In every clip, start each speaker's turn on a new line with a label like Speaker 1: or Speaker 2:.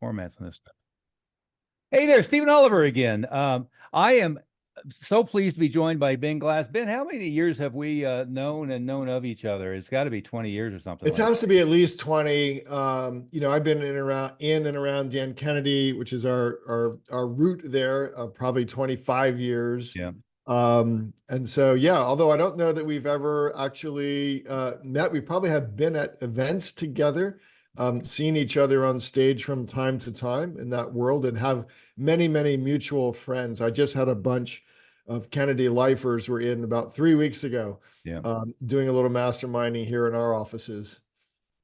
Speaker 1: formats on this stuff. Hey there, Stephen Oliver again. I am so pleased to be joined by Ben Glass. Ben, how many years have we known of each other? It's got to be 20 years or something
Speaker 2: It
Speaker 1: like
Speaker 2: has
Speaker 1: that.
Speaker 2: to be at least 20. I've been in and around Dan Kennedy, which is our root there, probably 25 years.
Speaker 1: Yeah.
Speaker 2: And so, yeah, although I don't know that we've ever actually met, we probably have been at events together, seen each other on stage from time to time in that world, and have many, many mutual friends. I just had a bunch of Kennedy lifers were in about 3 weeks ago,
Speaker 1: Yeah.
Speaker 2: doing a little masterminding here in our offices.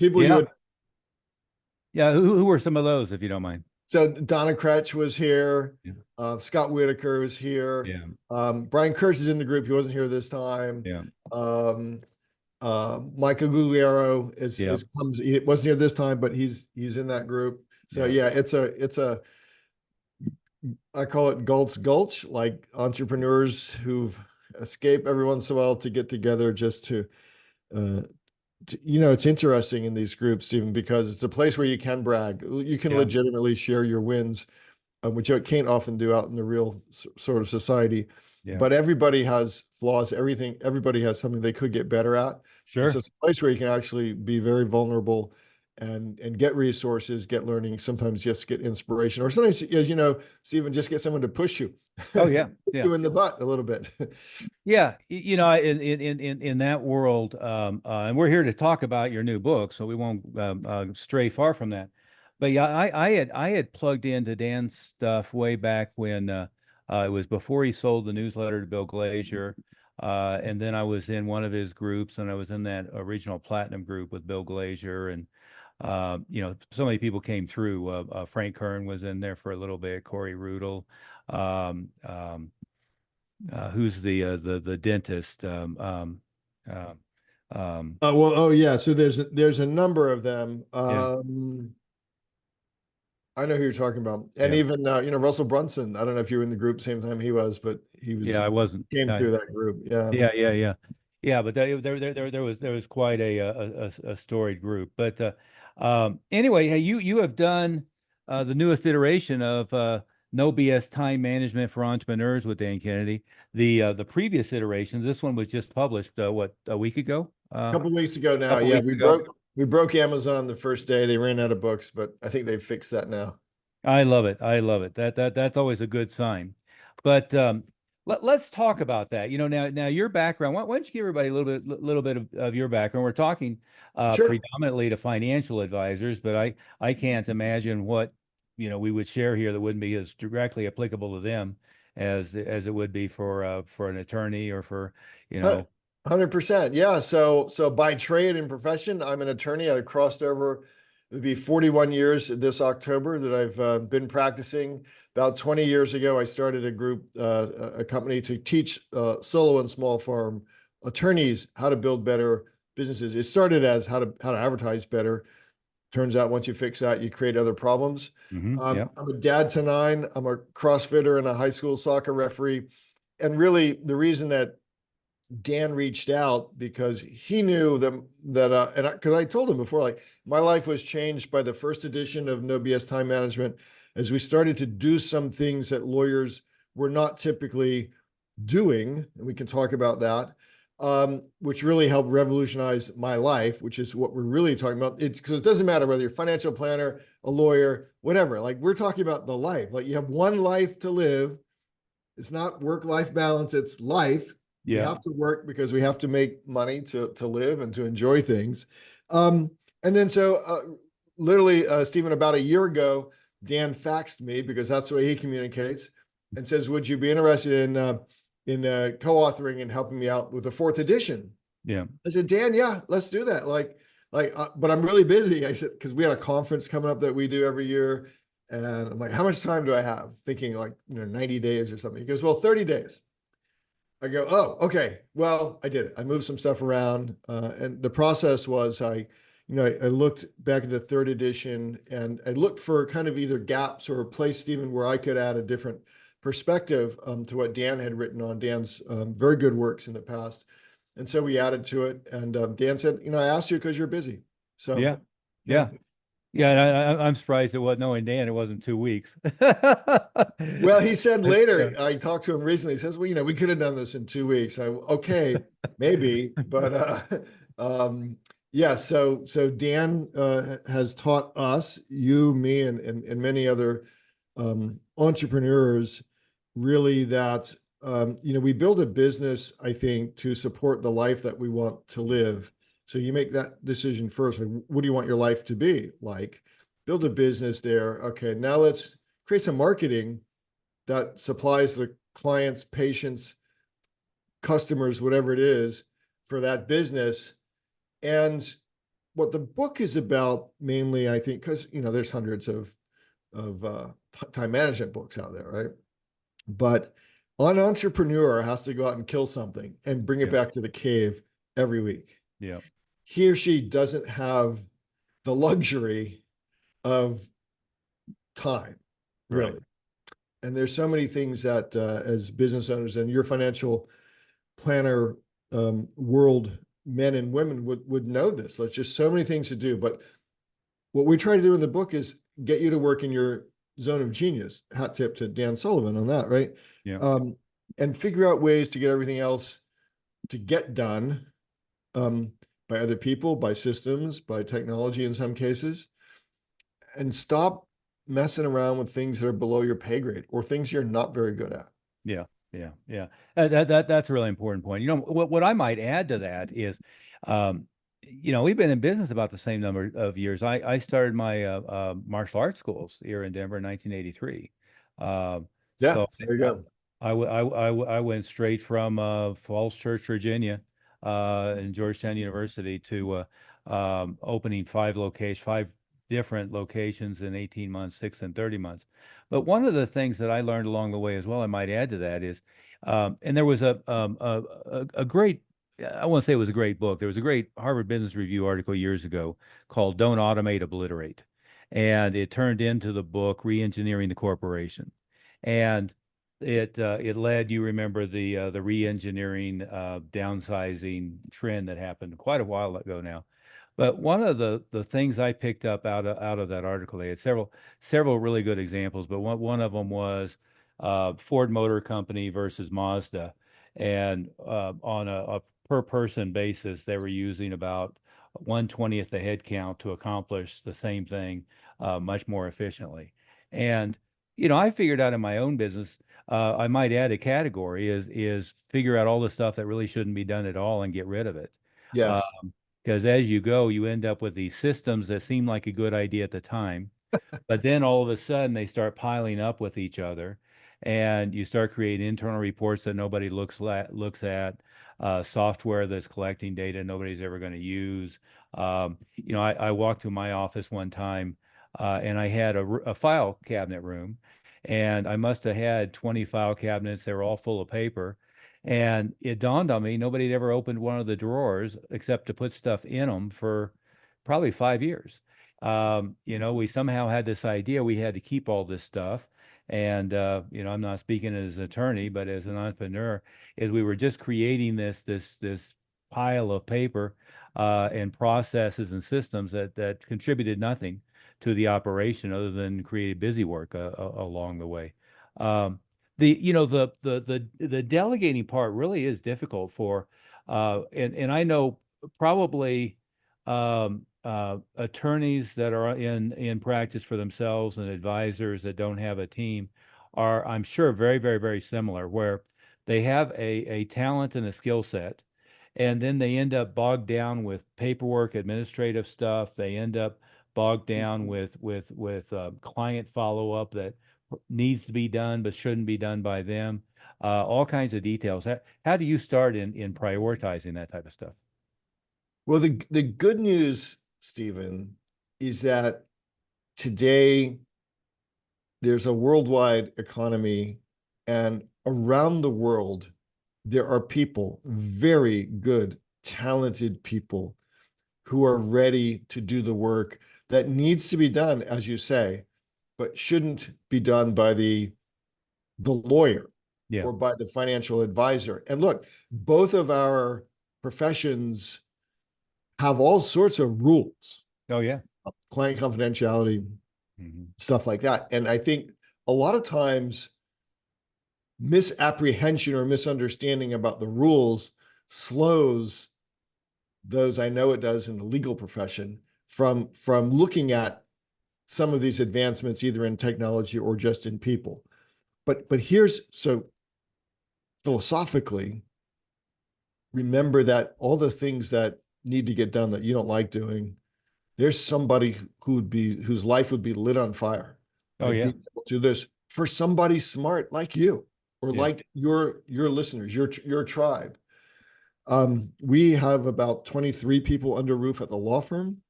Speaker 2: People you
Speaker 1: Yeah.
Speaker 2: would
Speaker 1: Yeah. Who were some of those, if you don't mind?
Speaker 2: So Donna Kretsch was here.
Speaker 1: Yeah.
Speaker 2: Scott Whitaker was here.
Speaker 1: Yeah.
Speaker 2: Brian Kurtz is in the group. He wasn't here this time.
Speaker 1: Yeah.
Speaker 2: Um, Michael Gugliaro
Speaker 1: Yeah.
Speaker 2: is comes. He wasn't here this time, but he's in that group. So
Speaker 1: Yeah.
Speaker 2: yeah, it's a I call it Gulch, like entrepreneurs who've escaped every once in a while to get together just uh, it's interesting in these groups, Stephen, because it's a place where you can brag. You can
Speaker 1: Yeah.
Speaker 2: legitimately share your wins, which you can't often do out in the real sort of society.
Speaker 1: Yeah.
Speaker 2: But everybody has flaws. Everybody has something they could get better at. And so
Speaker 1: Sure.
Speaker 2: it's a place where you can actually be very vulnerable and get resources, get learning, sometimes just get inspiration, or sometimes, as you know, Stephen, just get someone to push you,
Speaker 1: Oh, yeah.
Speaker 2: kick
Speaker 1: Yeah.
Speaker 2: you in the butt a little bit.
Speaker 1: Yeah, in that world, and we're here to talk about your new book, so we won't stray far from that. But yeah, I had plugged into Dan's stuff way back when it was before he sold the newsletter to Bill Glazier, and then I was in one of his groups, and I was in that original Platinum group with Bill Glazier, and so many people came through. Frank Kern was in there for a little bit, Corey Rudel. Um, um, who's the dentist? Uh,
Speaker 2: Oh yeah. So there's a number of them.
Speaker 1: yeah,
Speaker 2: I know who you're talking about, and
Speaker 1: yeah,
Speaker 2: even Russell Brunson. I don't know if you were in the group same time he was, but
Speaker 1: yeah. I wasn't.
Speaker 2: came through that group. Yeah,
Speaker 1: Yeah, yeah, yeah, yeah. But there was quite a storied group. But anyway, hey, you have done the newest iteration of No BS Time Management for Entrepreneurs with Dan Kennedy. The previous iterations, this one was just published what, a week ago?
Speaker 2: a couple weeks ago now.
Speaker 1: Couple
Speaker 2: Yeah,
Speaker 1: weeks ago.
Speaker 2: we broke Amazon the first day. They ran out of books, but I think they've fixed that now.
Speaker 1: I love it. I love it. That's always a good sign. But let's talk about that. Now your background. Why don't you give everybody a little bit of your background? We're talking
Speaker 2: Sure.
Speaker 1: predominantly to financial advisors, but I can't imagine what we would share here that wouldn't be as directly applicable to them as it would be for an attorney or for you know
Speaker 2: 100%. Yeah. So by trade and profession, I'm an attorney. I crossed over. It'll be 41 years this October that I've been practicing. About 20 years ago, I started a group, a company to teach solo and small firm attorneys how to build better businesses. It started as how to advertise better. Turns out once you fix that, you create other problems.
Speaker 1: yeah,
Speaker 2: I'm a dad to 9. I'm a CrossFitter and a high school soccer referee. And really, the reason that Dan reached out because he knew and because I told him before, like my life was changed by the first edition of No BS Time Management as we started to do some things that lawyers were not typically doing, and we can talk about that, which really helped revolutionize my life, which is what we're really talking about. It's because it doesn't matter whether you're a financial planner, a lawyer, whatever. Like we're talking about the life. Like you have one life to live. It's not work-life balance, it's life. We
Speaker 1: yeah,
Speaker 2: have to work because we have to make money to live and to enjoy things. Um, and then literally, Stephen, about a year ago, Dan faxed me because that's the way he communicates and says, would you be interested in co-authoring and helping me out with the 4th edition?
Speaker 1: yeah,
Speaker 2: I said, Dan, yeah, let's do that. But I'm really busy. I said, because we had a conference coming up that we do every year. And I'm like, how much time do I have? Thinking like, 90 days or something. He goes, well, 30 days. I go, oh, okay. Well, I did it. I moved some stuff around. And the process was I looked back at the 3rd edition and I looked for kind of either gaps or a place, Stephen, where I could add a different perspective to what Dan had written on Dan's very good works in the past. And so we added to it. And Dan said, I asked you because you're busy. So,
Speaker 1: yeah,
Speaker 2: yeah.
Speaker 1: yeah. Yeah, and I'm surprised it wasn't, knowing Dan, it wasn't 2 weeks.
Speaker 2: Well, he said
Speaker 1: Yeah.
Speaker 2: later, I talked to him recently. He says, well, we could have done this in 2 weeks. Okay, maybe, but yeah. So Dan has taught us, you, me, and many other entrepreneurs, really that we build a business, I think, to support the life that we want to live. So you make that decision first. Like, what do you want your life to be like? Build a business there. Okay, now let's create some marketing that supplies the clients, patients, customers, whatever it is for that business. And what the book is about mainly, I think, because there's hundreds of time management books out there, right? But an entrepreneur has to go out and kill something and bring it
Speaker 1: Yeah.
Speaker 2: back to the cave every week.
Speaker 1: Yeah.
Speaker 2: He or she doesn't have the luxury of time,
Speaker 1: Right.
Speaker 2: really. And there's so many things that as business owners and your financial planner world, men and women would know this. There's just so many things to do. But what we try to do in the book is get you to work in your zone of genius. Hat tip to Dan Sullivan on that, right?
Speaker 1: Yeah.
Speaker 2: Um, and figure out ways to get everything else to get done um, by other people, by systems, by technology in some cases, and stop messing around with things that are below your pay grade or things you're not very good at.
Speaker 1: Yeah, yeah, yeah. That's a really important point. What I might add to that is, um, we've been in business about the same number of years. I started my martial arts schools here in Denver in 1983.
Speaker 2: Yeah,
Speaker 1: So
Speaker 2: there you go.
Speaker 1: I went straight from Falls Church, Virginia, and Georgetown University to opening five different locations in 18 months, 6 and 30 months. But one of the things that I learned along the way as well, I might add to that is, and there was a great, I won't say it was a great book. There was a great Harvard Business Review article years ago called "Don't Automate, Obliterate," and it turned into the book "Reengineering the Corporation," and it led, you remember the re-engineering downsizing trend that happened quite a while ago now. But one of the things I picked up out of that article, they had several really good examples, but one of them was Ford Motor Company versus Mazda, and on a per person basis, they were using about 1/20th the head count to accomplish the same thing much more efficiently. And I figured out in my own business, I might add a category is figure out all the stuff that really shouldn't be done at all and get rid of it.
Speaker 2: Yes.
Speaker 1: Because as you go, you end up with these systems that seem like a good idea at the time, but then all of a sudden they start piling up with each other, and you start creating internal reports that nobody looks at, software that's collecting data nobody's ever going to use. I walked to my office one time, and I had a file cabinet room, and I must have had 20 file cabinets. They were all full of paper. And it dawned on me, nobody had ever opened one of the drawers except to put stuff in them for probably 5 years. We somehow had this idea we had to keep all this stuff. And, I'm not speaking as an attorney, but as an entrepreneur, is we were just creating this pile of paper and processes and systems that contributed nothing to the operation other than created busy work along the way. Um, the delegating part really is difficult and I know probably attorneys that are in practice for themselves and advisors that don't have a team are, I'm sure, very, very, very similar, where they have a talent and a skill set, and then they end up bogged down with paperwork, administrative stuff. They end up bogged down with client follow up that needs to be done but shouldn't be done by them. All kinds of details. How do you start in prioritizing that type of stuff?
Speaker 2: Well, the good news, Stephen, is that today there's a worldwide economy, and around the world, there are people, very good, talented people, who are ready to do the work that needs to be done, as you say, but shouldn't be done by the lawyer
Speaker 1: Yeah.
Speaker 2: or by the financial advisor. And look, both of our professions have all sorts of rules.
Speaker 1: Oh, yeah.
Speaker 2: client confidentiality,
Speaker 1: Mhm.
Speaker 2: stuff like that. And I think a lot of times misapprehension or misunderstanding about the rules slows those, I know it does in the legal profession, from looking at some of these advancements either in technology or just in people. But here's, so philosophically, remember that all the things that need to get done that you don't like doing, there's somebody whose life would be lit on fire
Speaker 1: Oh
Speaker 2: by
Speaker 1: yeah.
Speaker 2: being able to do this for somebody smart like you or
Speaker 1: Yeah.
Speaker 2: like your listeners, your tribe. We have about 23 people under roof at the law firm.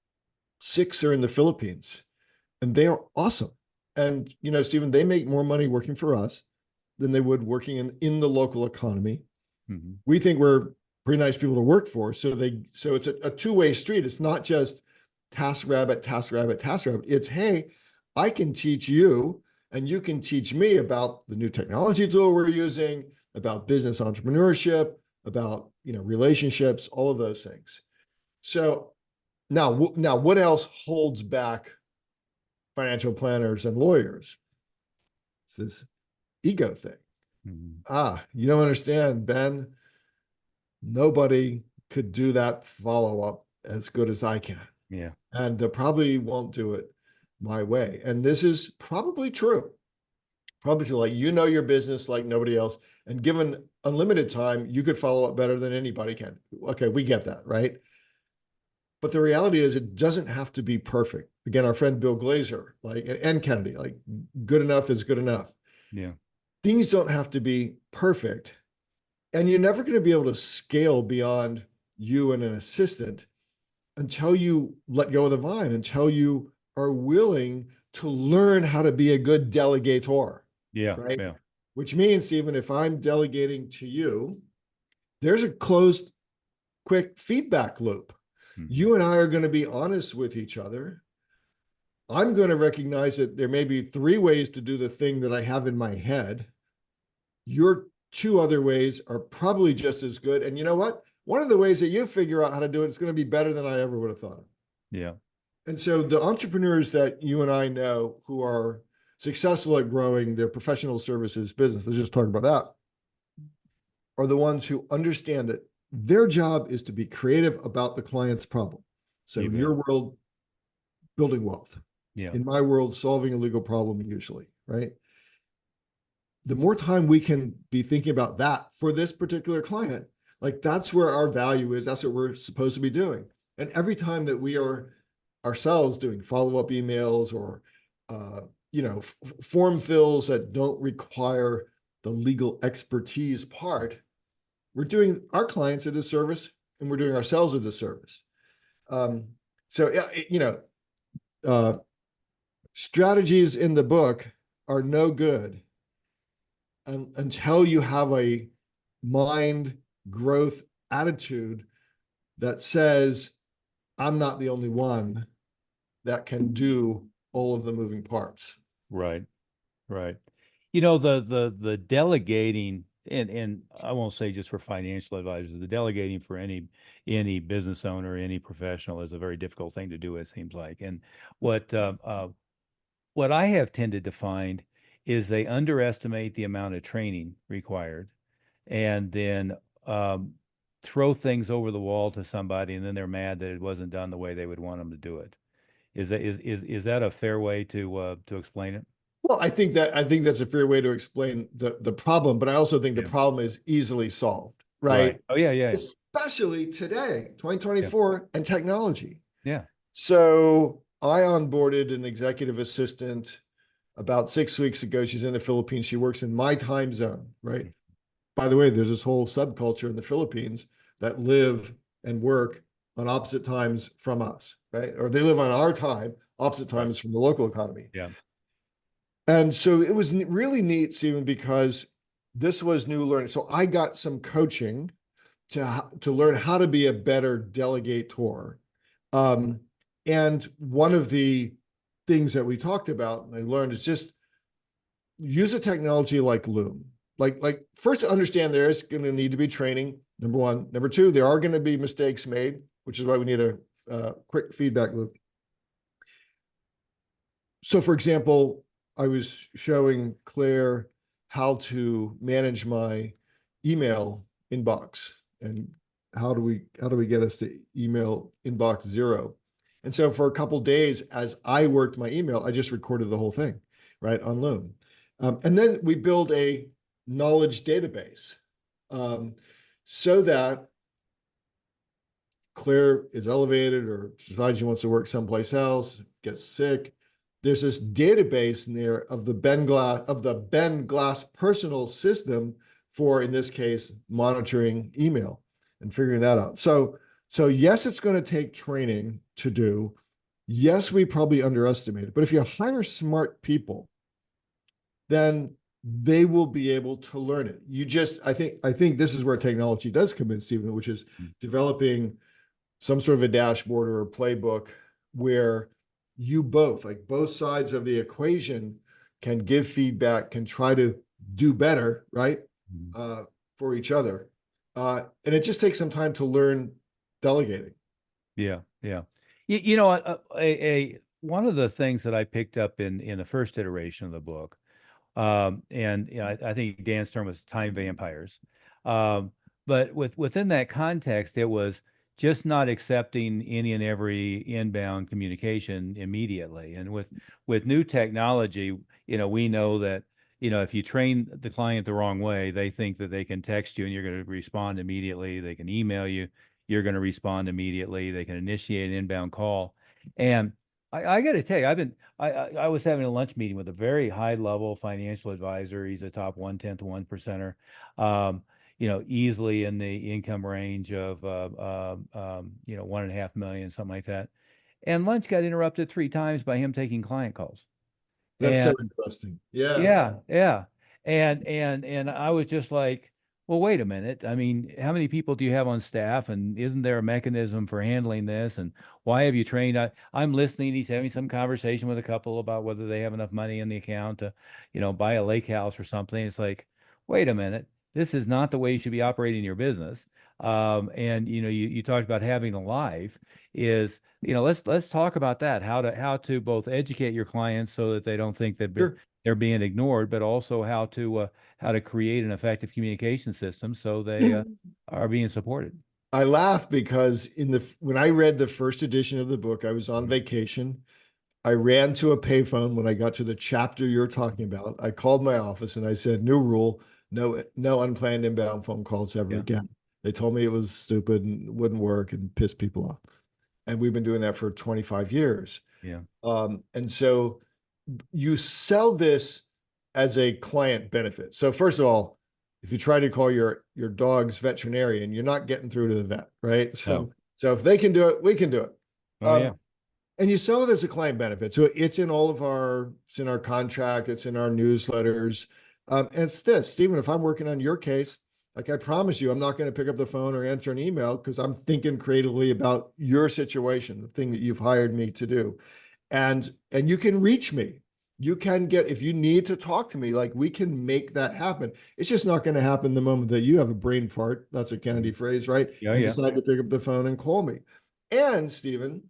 Speaker 2: 6 are in the Philippines, and they are awesome. And Stephen, they make more money working for us than they would working in the local economy.
Speaker 1: Mhm.
Speaker 2: We think we're pretty nice people to work for. So it's a two-way street. It's not just task rabbit, task rabbit, task rabbit. It's, hey, I can teach you and you can teach me about the new technology tool we're using, about business entrepreneurship, about relationships, all of those things. So now what else holds back financial planners and lawyers? It's this ego thing.
Speaker 1: Mhm.
Speaker 2: You don't understand, Ben. Nobody could do that follow-up as good as I can.
Speaker 1: Yeah.
Speaker 2: And they probably won't do it my way. And this is probably true. Probably true. Like, your business like nobody else. And given unlimited time, you could follow up better than anybody can. Okay, we get that, right? But the reality is it doesn't have to be perfect. Again, our friend Bill Glazer, and Kennedy, good enough is good enough.
Speaker 1: Yeah.
Speaker 2: Things don't have to be perfect. And you're never going to be able to scale beyond you and an assistant until you let go of the vine, until you are willing to learn how to be a good delegator,
Speaker 1: Yeah.
Speaker 2: right?
Speaker 1: Yeah.
Speaker 2: Which means, Stephen, if I'm delegating to you, there's a closed, quick feedback loop.
Speaker 1: Mhm.
Speaker 2: You and I are going to be honest with each other. I'm going to recognize that there may be 3 ways to do the thing that I have in my head. Your 2 other ways are probably just as good. And you know what? One of the ways that you figure out how to do it is going to be better than I ever would have thought of.
Speaker 1: Yeah.
Speaker 2: And so the entrepreneurs that you and I know who are successful at growing their professional services business, let's just talk about that, are the ones who understand that their job is to be creative about the client's problem. So
Speaker 1: You
Speaker 2: in
Speaker 1: bet.
Speaker 2: your world, building wealth.
Speaker 1: Yeah.
Speaker 2: In my world, solving a legal problem usually, right? The more time we can be thinking about that for this particular client, that's where our value is. That's what we're supposed to be doing. And every time that we are ourselves doing follow-up emails or form fills that don't require the legal expertise part, we're doing our clients a disservice and we're doing ourselves a disservice. Um, so uh, strategies in the book are no good until you have a mind growth attitude that says, I'm not the only one that can do all of the moving parts.
Speaker 1: Right. Right. The delegating, and I won't say just for financial advisors, the delegating for any business owner, any professional is a very difficult thing to do, it seems like. And what what I have tended to find is they underestimate the amount of training required, and then throw things over the wall to somebody, and then they're mad that it wasn't done the way they would want them to do it. Is that a fair way to explain it?
Speaker 2: Well, I think that's a fair way to explain the problem, but I also think the
Speaker 1: Yeah.
Speaker 2: problem is easily solved,
Speaker 1: Right.
Speaker 2: right?
Speaker 1: Oh yeah, yeah,
Speaker 2: Especially today,
Speaker 1: yeah,
Speaker 2: 2024, and technology.
Speaker 1: yeah.
Speaker 2: So I onboarded an executive assistant about 6 weeks ago. She's in the Philippines. She works in my time zone, right?
Speaker 1: Mm.
Speaker 2: By the way, there's this whole subculture in the Philippines that live and work on opposite times from us, right? Or they live on our time, opposite
Speaker 1: Right.
Speaker 2: times from the local economy.
Speaker 1: Yeah.
Speaker 2: And so it was really neat, Stephen, because this was new learning. So I got some coaching to learn how to be a better delegator. Um, and one of the things that we talked about and I learned is just use a technology like Loom. Like first to understand there is going to need to be training. Number one. Number two, there are going to be mistakes made, which is why we need a quick feedback loop. So for example, I was showing Claire how to manage my email inbox and how do we get us to email inbox zero. And so for a couple days, as I worked my email, I just recorded the whole thing, right, on Loom. And then we build a knowledge database, um, so that Claire is elevated or decides she wants to work someplace else, gets sick. There's this database in there of the Ben Glass personal system for, in this case, monitoring email and figuring that out. So yes, it's going to take training to do. Yes, we probably underestimate it, but if you hire smart people, then they will be able to learn it. I think this is where technology does come in, Stephen, which is developing some sort of a dashboard or a playbook where you both, like both sides of the equation, can give feedback, can try to do better, right? Uh, for each other. And it just takes some time to learn delegating.
Speaker 1: Yeah, yeah. You know, one of the things that I picked up in the first iteration of the book, and you know, I think Dan's term was time vampires, um, but within that context, it was just not accepting any and every inbound communication immediately. And with new technology, you know, we know that, you know, if you train the client the wrong way, they think that they can text you and you're going to respond immediately. They can email you, you're going to respond immediately. They can initiate an inbound call. And I got to tell you, I was having a lunch meeting with a very high level financial advisor. He's a top 1/10 one percenter, you know, easily in the income range of, you know, 1.5 million, something like that. And lunch got interrupted 3 times by him taking client calls.
Speaker 2: That's so
Speaker 1: And
Speaker 2: interesting. Yeah.
Speaker 1: yeah, yeah. And I was just like, well, wait a minute. I mean, how many people do you have on staff? And isn't there a mechanism for handling this? And why have you trained? I'm listening. He's having some conversation with a couple about whether they have enough money in the account to, you know, buy a lake house or something. It's like, wait a minute. This is not the way you should be operating your business. And you know, you talked about having a life is, you know, let's talk about that. How to both educate your clients so that they don't think that
Speaker 2: Sure.
Speaker 1: they're being ignored, but also how to create an effective communication system so they are being supported.
Speaker 2: I laugh because when I read the first edition of the book, I was on vacation. I ran to a payphone when I got to the chapter you're talking about. I called my office and I said, "New rule: no unplanned inbound phone calls ever
Speaker 1: Yeah,
Speaker 2: again." They told me it was stupid and wouldn't work and pissed people off. And we've been doing that for 25 years.
Speaker 1: yeah,
Speaker 2: And so you sell this as a client benefit. So first of all, if you try to call your dog's veterinarian, you're not getting through to the vet, right?
Speaker 1: no,
Speaker 2: So if they can do it, we can do it.
Speaker 1: oh yeah,
Speaker 2: Um, and you sell it as a client benefit. So it's in our contract, it's in our newsletters. And it's this, Stephen, if I'm working on your case, like I promise you, I'm not going to pick up the phone or answer an email because I'm thinking creatively about your situation, the thing that you've hired me to do. And you can reach me. You can get, if you need to talk to me, like we can make that happen. It's just not going to happen the moment that you have a brain fart. That's a Kennedy phrase, right?
Speaker 1: yeah,
Speaker 2: And
Speaker 1: yeah,
Speaker 2: decide to pick up the phone and call me. And Stephen,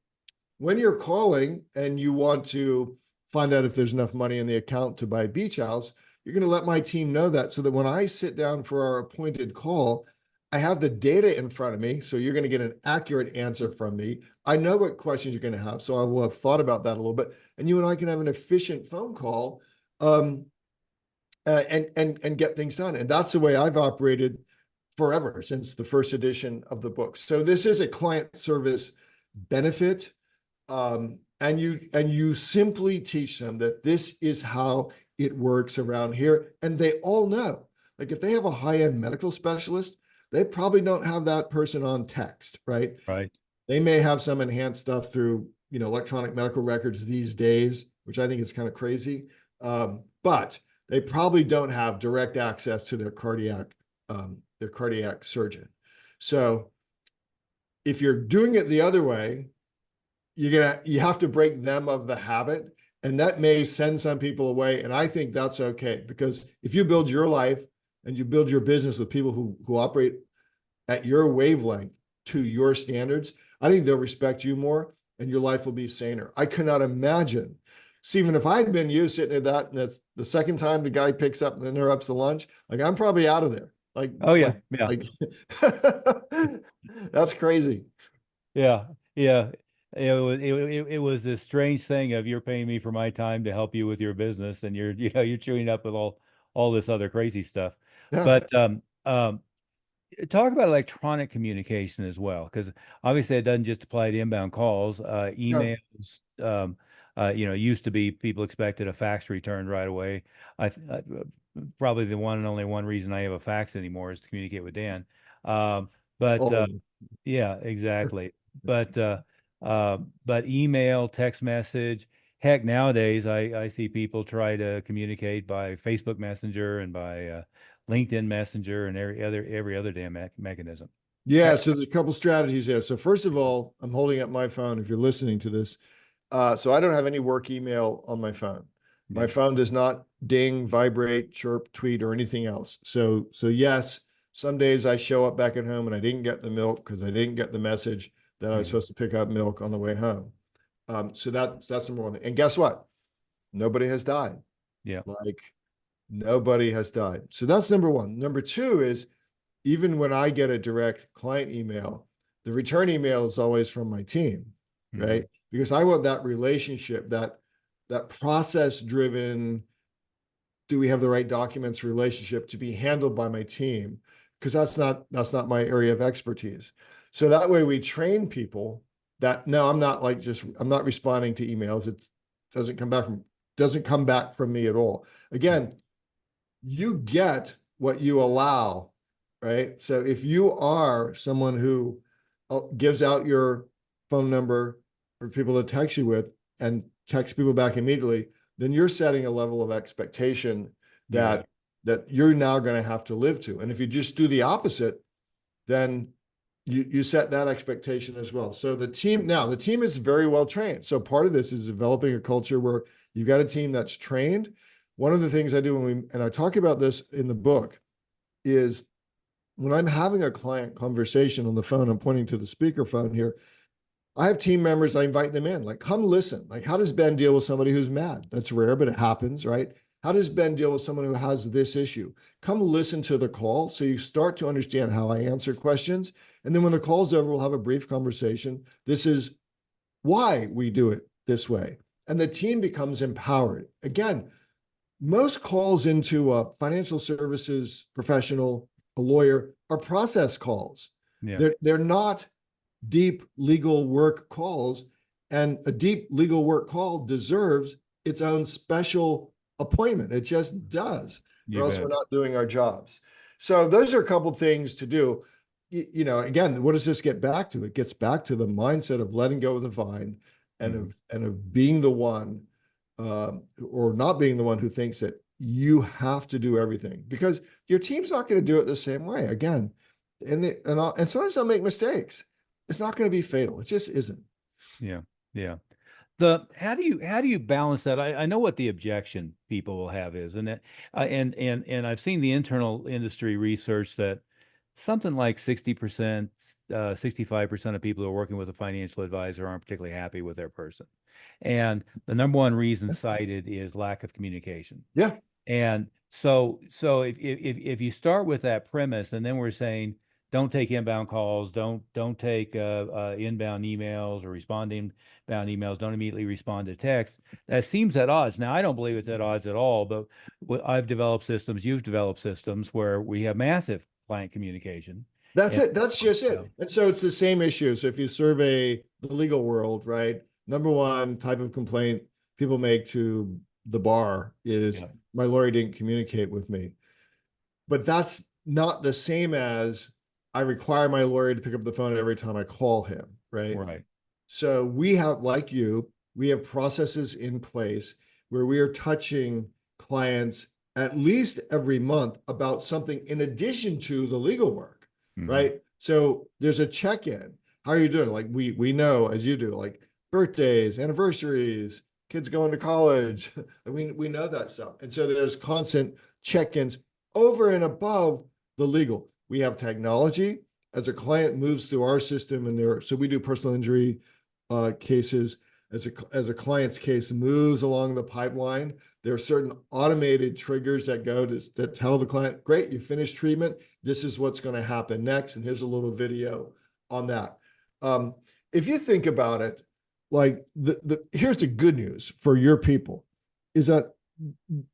Speaker 2: when you're calling and you want to find out if there's enough money in the account to buy a beach house, you're going to let my team know that so that when I sit down for our appointed call, I have the data in front of me. So you're going to get an accurate answer from me. I know what questions you're going to have. So I will have thought about that a little bit. And you and I can have an efficient phone call, um, and get things done. And that's the way I've operated forever since the first edition of the book. So this is a client service benefit, and you simply teach them that this is how it works around here, and they all know. Like if they have a high-end medical specialist, they probably don't have that person on text, right?
Speaker 1: right.
Speaker 2: They may have some enhanced stuff through, electronic medical records these days, which I think is kind of crazy. But they probably don't have direct access to their cardiac surgeon. So if you're doing it the other way, you have to break them of the habit, and that may send some people away. And I think that's okay, because if you build your life and you build your business with people who operate at your wavelength to your standards, I think they'll respect you more and your life will be saner. I cannot imagine Stephen, if I'd been you sitting at that, and that's the second time the guy picks up and interrupts the lunch, like I'm probably out of there. Like,
Speaker 1: Oh yeah,
Speaker 2: like,
Speaker 1: yeah.
Speaker 2: like, that's crazy.
Speaker 1: Yeah, yeah. It was this strange thing of you're paying me for my time to help you with your business, and you're chewing up with all this other crazy stuff.
Speaker 2: Yeah.
Speaker 1: But talk about electronic communication as well, because obviously it doesn't just apply to inbound calls.
Speaker 2: Yeah.
Speaker 1: Emails, used to be people expected a fax returned right away. Probably the one and only one reason I have a fax anymore is to communicate with Dan. But
Speaker 2: Oh,
Speaker 1: yeah, exactly. But but email, text message, heck, nowadays I see people try to communicate by Facebook Messenger and by LinkedIn Messenger and every other damn mechanism.
Speaker 2: yeah. So there's a couple strategies there. So first of all, I'm holding up my phone if you're listening to this. So I don't have any work email on my phone. My
Speaker 1: Yeah.
Speaker 2: phone does not ding, vibrate, chirp, tweet, or anything else. So yes, some days I show up back at home and I didn't get the milk because I didn't get the message that I was
Speaker 1: Mhm.
Speaker 2: supposed to pick up milk on the way home. So that's number one thing. And guess what? Nobody has died.
Speaker 1: Yeah.
Speaker 2: Like nobody has died. So that's number one. Number two is even when I get a direct client email, the return email is always from my team,
Speaker 1: Hmm.
Speaker 2: right? Because I want that relationship, that process driven, do we have the right documents relationship to be handled by my team? Because that's not my area of expertise. So that way we train people that no, I'm not responding to emails. It doesn't come back from me at all. Again, you get what you allow, right? So if you are someone who gives out your phone number for people to text you with and text people back immediately, then you're setting a level of expectation
Speaker 1: You bet.
Speaker 2: that you're now going to have to live to. And if you just do the opposite, then you set that expectation as well. So the team is very well trained. So part of this is developing a culture where you've got a team that's trained. One of the things I do and I talk about this in the book is when I'm having a client conversation on the phone, I'm pointing to the speakerphone here. I have team members, I invite them in, like, come listen. Like, how does Ben deal with somebody who's mad? That's rare, but it happens, right? How does Ben deal with someone who has this issue? Come listen to the call so you start to understand how I answer questions. And then when the call's over, we'll have a brief conversation. This is why we do it this way. And the team becomes empowered. Again, most calls into a financial services professional, a lawyer, are process calls.
Speaker 1: Yeah.
Speaker 2: They're not deep legal work calls, and a deep legal work call deserves its own special appointment. It just does, or
Speaker 1: You
Speaker 2: else we're
Speaker 1: bet.
Speaker 2: not doing our jobs. So those are a couple of things to do. Again, what does this get back to? It gets back to the mindset of letting go of the vine
Speaker 1: Mhm.
Speaker 2: and of being the one or not being the one who thinks that you have to do everything because your team's not going to do it the same way. Again, and sometimes they'll make mistakes. It's not going to be fatal. It just isn't.
Speaker 1: Yeah. Yeah. The how do you balance that? I know what the objection people will have is, and that and I've seen the internal industry research that something like 60%, 65% of people who are working with a financial advisor aren't particularly happy with their person. And the number one reason cited is lack of communication.
Speaker 2: Yeah,
Speaker 1: And so if you start with that premise, and then we're saying don't take inbound calls, don't take inbound emails or respond to inbound emails, don't immediately respond to text. That seems at odds. Now I don't believe it's at odds at all, but I've developed systems, you've developed systems where we have massive client communication,
Speaker 2: that's
Speaker 1: and
Speaker 2: it. That's just
Speaker 1: yeah,
Speaker 2: it. And so it's the same issue. So if you survey the legal world, right, number one type of complaint people make to the bar is
Speaker 1: yeah,
Speaker 2: my lawyer didn't communicate with me. But that's not the same as I require my lawyer to pick up the phone every time I call him, right?
Speaker 1: right.
Speaker 2: So we have, like you, we have processes in place where we are touching clients at least every month about something in addition to the legal work,
Speaker 1: Hmm.
Speaker 2: right? So there's a check-in. How are you doing? Like we know as you do, like birthdays, anniversaries, kids going to college. We know that stuff. And so there's constant check-ins over and above the legal. We have technology as a client moves through our system and there, so we do personal injury cases. as a client's case moves along the pipeline, there are certain automated triggers that go to tell the client, great, you finished treatment. This is what's going to happen next. And here's a little video on that. If you think about it, like here's the good news for your people is that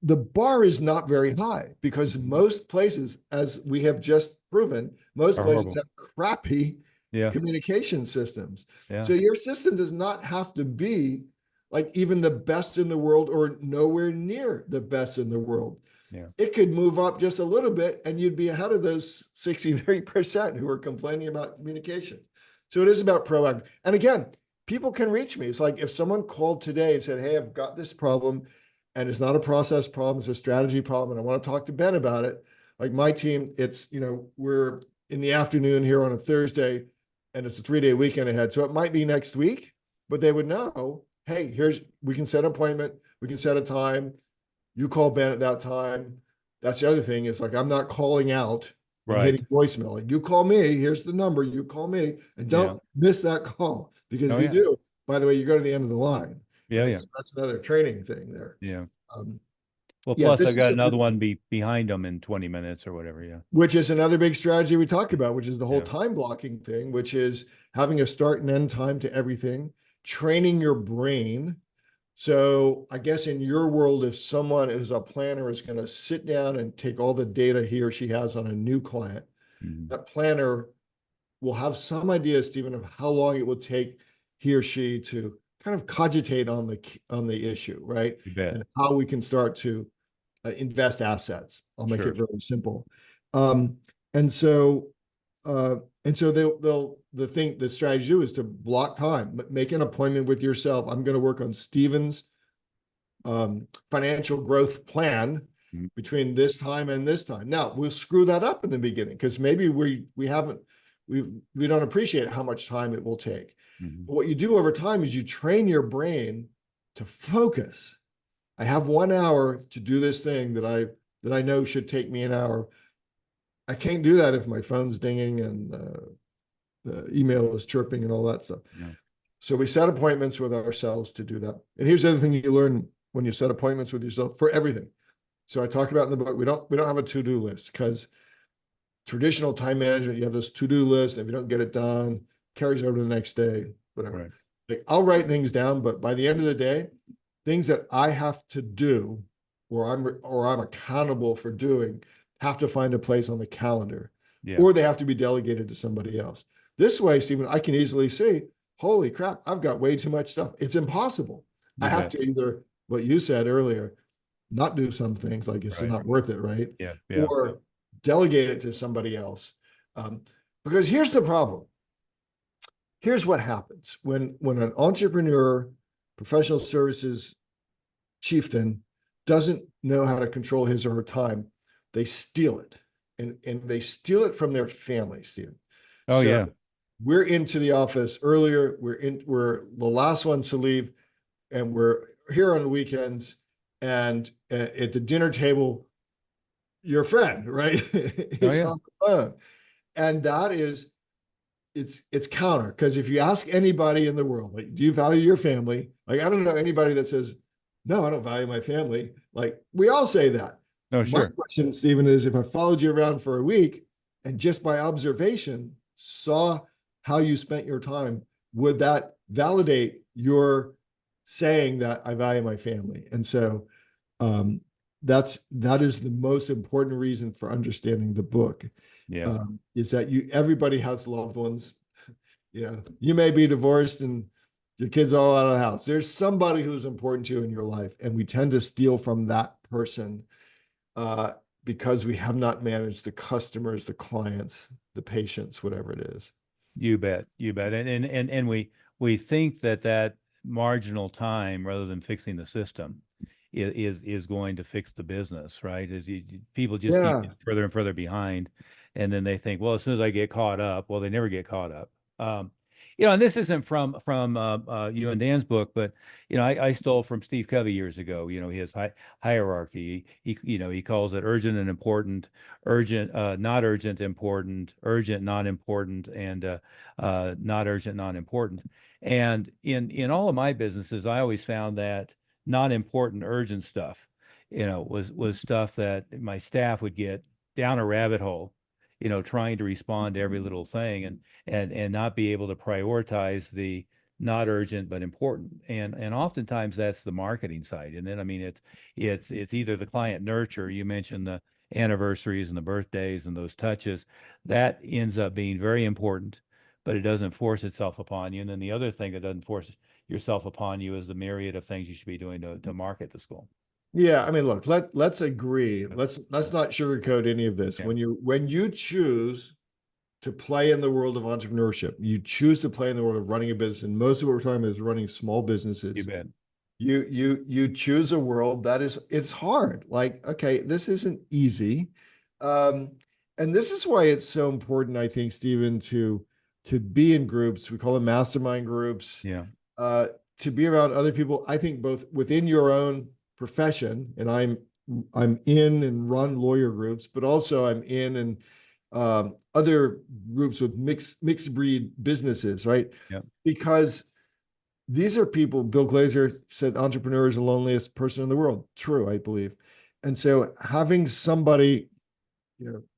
Speaker 2: the bar is not very high because most places, as we have just proven, most
Speaker 1: Are
Speaker 2: places
Speaker 1: horrible.
Speaker 2: have crappy
Speaker 1: Yeah.
Speaker 2: communication systems.
Speaker 1: Yeah.
Speaker 2: So your system does not have to be like even the best in the world or nowhere near the best in the world.
Speaker 1: Yeah.
Speaker 2: It could move up just a little bit and you'd be ahead of those 63% who are complaining about communication. So it is about proactive. And again, people can reach me. It's like if someone called today and said, hey, I've got this problem and it's not a process problem, it's a strategy problem, and I want to talk to Ben about it. Like my team, it's, we're in the afternoon here on a Thursday and it's a 3-day weekend ahead. So it might be next week, but they would know, hey, we can set an appointment, we can set a time. You call Ben at that time. That's the other thing is like, I'm not calling out and
Speaker 1: Right.
Speaker 2: hitting voicemail. Like you call me, here's the number, you call me, and don't miss that call because
Speaker 1: Oh,
Speaker 2: if you
Speaker 1: yeah.
Speaker 2: do, by the way, you go to the end of the line.
Speaker 1: Yeah.
Speaker 2: Right?
Speaker 1: Yeah.
Speaker 2: So that's another training thing there.
Speaker 1: Yeah.
Speaker 2: Um,
Speaker 1: Well,
Speaker 2: yeah,
Speaker 1: plus I've
Speaker 2: this is
Speaker 1: got another one behind them in 20 minutes or whatever. Yeah.
Speaker 2: which is another big strategy we talk about, which is the whole
Speaker 1: Yeah.
Speaker 2: time blocking thing, which is having a start and end time to everything, training your brain. So I guess in your world, if someone is a planner is going to sit down and take all the data he or she has on a new client,
Speaker 1: Mhm.
Speaker 2: that planner will have some idea, Stephen, of how long it will take he or she to kind of cogitate on the issue, right?
Speaker 1: You bet.
Speaker 2: And how we can start to invest assets. I'll make
Speaker 1: Sure.
Speaker 2: it really simple. Um, and so the strategy to do is to block time, make an appointment with yourself. I'm going to work on Stephen's financial growth plan
Speaker 1: Mhm.
Speaker 2: between this time and this time. Now we'll screw that up in the beginning because maybe we don't appreciate how much time it will take.
Speaker 1: Mhm.
Speaker 2: But what you do over time is you train your brain to focus. I have 1 hour to do this thing that I know should take me an hour. I can't do that if my phone's dinging and the email is chirping and all that stuff.
Speaker 1: Yeah.
Speaker 2: So we set appointments with ourselves to do that. And here's the other thing you learn when you set appointments with yourself for everything. So I talk about in the book, we don't have a to-do list because traditional time management, you have this to-do list. And if you don't get it done, carries over to the next day, whatever.
Speaker 1: Right.
Speaker 2: Like I'll write things down, but by the end of the day, things that I have to do or I'm accountable for doing have to find a place on the calendar
Speaker 1: Yeah.
Speaker 2: or they have to be delegated to somebody else. This way, Stephen, I can easily see, holy crap, I've got way too much stuff. It's impossible.
Speaker 1: You
Speaker 2: I have
Speaker 1: bet.
Speaker 2: to either, what you said earlier, not do some things like it's
Speaker 1: Right.
Speaker 2: not worth it, right?
Speaker 1: Yeah. Yeah.
Speaker 2: Or delegate it to somebody else. Because here's the problem. Here's what happens when an entrepreneur, professional services chieftain doesn't know how to control his or her time, they steal it. And they steal it from their family, Stephen.
Speaker 1: Oh,
Speaker 2: So
Speaker 1: yeah.
Speaker 2: we're into the office earlier. We're the last ones to leave, and we're here on the weekends. And at the dinner table, your friend, right,
Speaker 1: Oh,
Speaker 2: is
Speaker 1: yeah.
Speaker 2: on the phone, and that is it's counter because if you ask anybody in the world, like, do you value your family? Like, I don't know anybody that says, no, I don't value my family. Like, we all say that.
Speaker 1: Oh,
Speaker 2: My
Speaker 1: sure.
Speaker 2: question, Stephen, is if I followed you around for a week and just by observation saw how you spent your time, would that validate your saying that I value my family? And so um, that is the most important reason for understanding the book
Speaker 1: Yeah.
Speaker 2: is that everybody has loved ones. You may be divorced and your kids are all out of the house. There's somebody who's important to you in your life, and we tend to steal from that person because we have not managed the customers, the clients, the patients, whatever it is.
Speaker 1: You bet. You bet. And we think that marginal time rather than fixing the system is going to fix the business, right? People just keep
Speaker 2: Yeah,
Speaker 1: getting further and further behind, and then they think, well, as soon as I get caught up, well, they never get caught up. And this isn't from you and Dan's book, but I stole from Steve Covey years ago. His hierarchy. He calls it urgent and important, urgent, not urgent, important, urgent, not important, and not urgent, not important. And in all of my businesses, I always found that not important, urgent stuff, was stuff that my staff would get down a rabbit hole, trying to respond to every little thing and not be able to prioritize the not urgent but important. And oftentimes that's the marketing side. And then I mean it's either the client nurture, you mentioned the anniversaries and the birthdays and those touches, that ends up being very important, but it doesn't force itself upon you. And then the other thing that doesn't force yourself upon you is the myriad of things you should be doing to market the school.
Speaker 2: Yeah, I mean, look, let's agree. Let's not sugarcoat any of this.
Speaker 1: Yeah,
Speaker 2: When you choose to play in the world of entrepreneurship, you choose to play in the world of running a business, and most of what we're talking about is running small
Speaker 1: you
Speaker 2: businesses.
Speaker 1: bet.
Speaker 2: You choose a world that it's hard. Like, okay, this isn't easy. Um, and this is why it's so important, I think, Stephen, to be in groups. We call them mastermind groups,
Speaker 1: Yeah,
Speaker 2: uh, to be around other people. I think both within your own profession, and I'm in and run lawyer groups, but also I'm in and other groups with mixed breed businesses, right?
Speaker 1: yeah,
Speaker 2: Because these are people. Bill Glazer said entrepreneur is the loneliest person in the world. True, I believe. And so having somebody,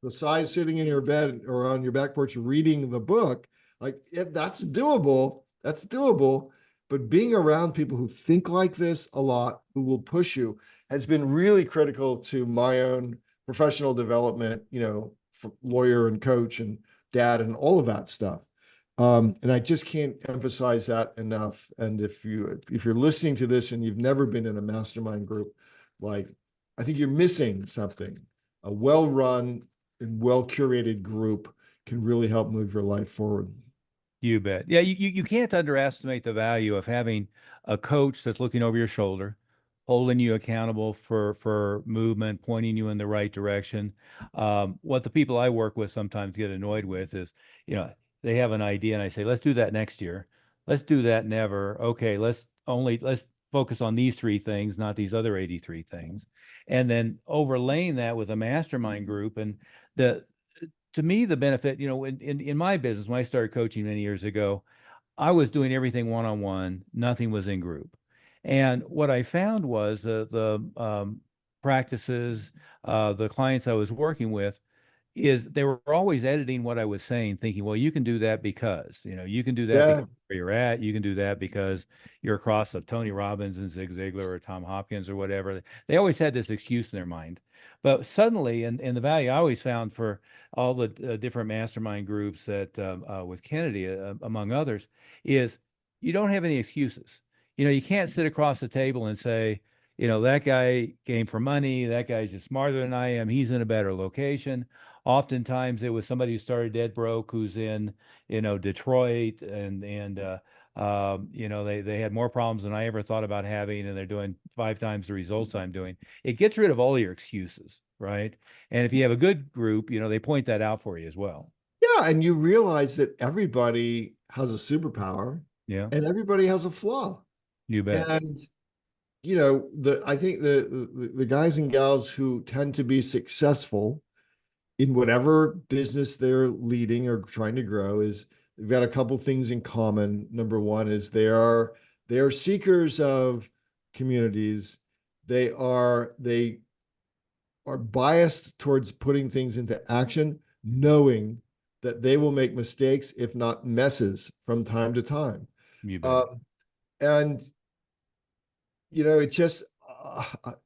Speaker 2: besides sitting in your bed or on your back porch reading the book, like that's doable. That's doable. But being around people who think like this a lot, who will push you, has been really critical to my own professional development, lawyer and coach and dad and all of that stuff. And I just can't emphasize that enough. And if you're listening to this and you've never been in a mastermind group, like I think you're missing something. A well-run and well-curated group can really help move your life forward.
Speaker 1: you bet. Yeah, you can't underestimate the value of having a coach that's looking over your shoulder, holding you accountable for movement, pointing you in the right direction. What the people I work with sometimes get annoyed with is, they have an idea and I say, let's do that next year. Let's do that never. Okay, let's focus on these three things, not these other 83 things. And then overlaying that with a mastermind group and the to me, the benefit, in my business, when I started coaching many years ago, I was doing everything one on one, nothing was in group. And what I found was the practices, the clients I was working with, is they were always editing what I was saying, thinking, well, you can do that because, you can do that because
Speaker 2: Yeah.
Speaker 1: where you're at, you can do that because you're across of Tony Robbins and Zig Ziglar or Tom Hopkins or whatever. They always had this excuse in their mind. But suddenly, and the value I always found for all the different mastermind groups that with Kennedy, among others, is you don't have any excuses. You can't sit across the table and say, that guy came for money. That guy's just smarter than I am. He's in a better location. Oftentimes it was somebody who started dead broke who's in, Detroit and they had more problems than I ever thought about having, and they're doing 5 times the results I'm doing. It gets rid of all your excuses, right? And if you have a good group, they point that out for you as well.
Speaker 2: Yeah. And you realize that everybody has a superpower
Speaker 1: Yeah,
Speaker 2: and everybody has a flaw.
Speaker 1: you bet.
Speaker 2: And I think the guys and gals who tend to be successful in whatever business they're leading or trying to grow is they've got a couple things in common. Number one is they are seekers of communities. They are biased towards putting things into action, knowing that they will make mistakes, if not messes, from time to time.
Speaker 1: You bet.
Speaker 2: Um, and it just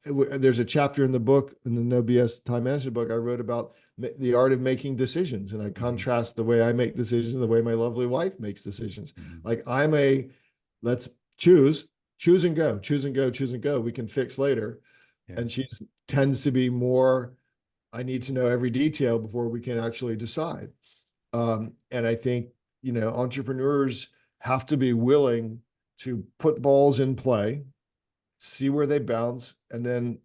Speaker 2: there's a chapter in the book, in the No BS Time Management book I wrote about the art of making decisions, and I
Speaker 1: Hmm.
Speaker 2: contrast the way I make decisions and the way my lovely wife makes decisions.
Speaker 1: Hmm.
Speaker 2: Like let's choose and go, choose and go, choose and go. We can fix later,
Speaker 1: Yeah,
Speaker 2: and she tends to be more. I need to know every detail before we can actually decide. And I think entrepreneurs have to be willing to put balls in play, see where they bounce, and then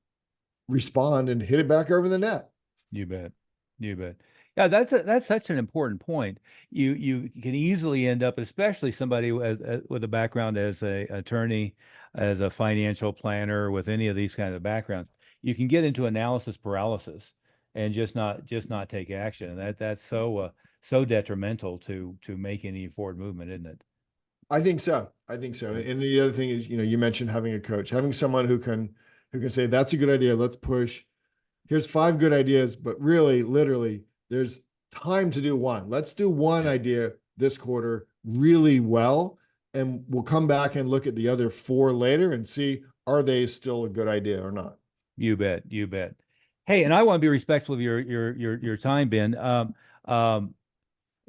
Speaker 2: respond and hit it back over the net.
Speaker 1: you bet. You bet. Yeah, that's such an important point. You can easily end up, especially somebody with a background as a attorney, as a financial planner, with any of these kind of backgrounds. You can get into analysis paralysis and just not take action. And that's so detrimental to making any forward movement, isn't it?
Speaker 2: I think so. I think so.
Speaker 1: Yeah.
Speaker 2: And the other thing is, you mentioned having a coach, having someone who can say, that's a good idea. Let's push. Here's 5 good ideas, but really, literally, there's time to do one. Let's do one
Speaker 1: Yeah.
Speaker 2: idea this quarter really well. And we'll come back and look at the other 4 later and see, are they still a good idea or not?
Speaker 1: You bet. You bet. Hey, and I want to be respectful of your time, Ben. Um,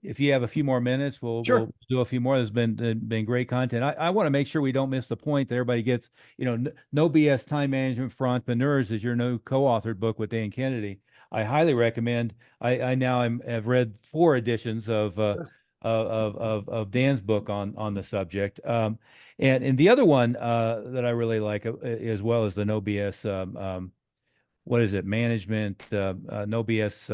Speaker 1: if you have a few more minutes, we'll
Speaker 2: Sure.
Speaker 1: do a few more. There's been great content. I want to make sure we don't miss the point that everybody gets. No BS Time Management for Entrepreneurs is your new co-authored book with Dan Kennedy. I highly recommend. I now have read 4 editions
Speaker 2: Yes.
Speaker 1: of Dan's book on the subject. And the other one that I really like as well is the No BS. What is it? Management, No BS.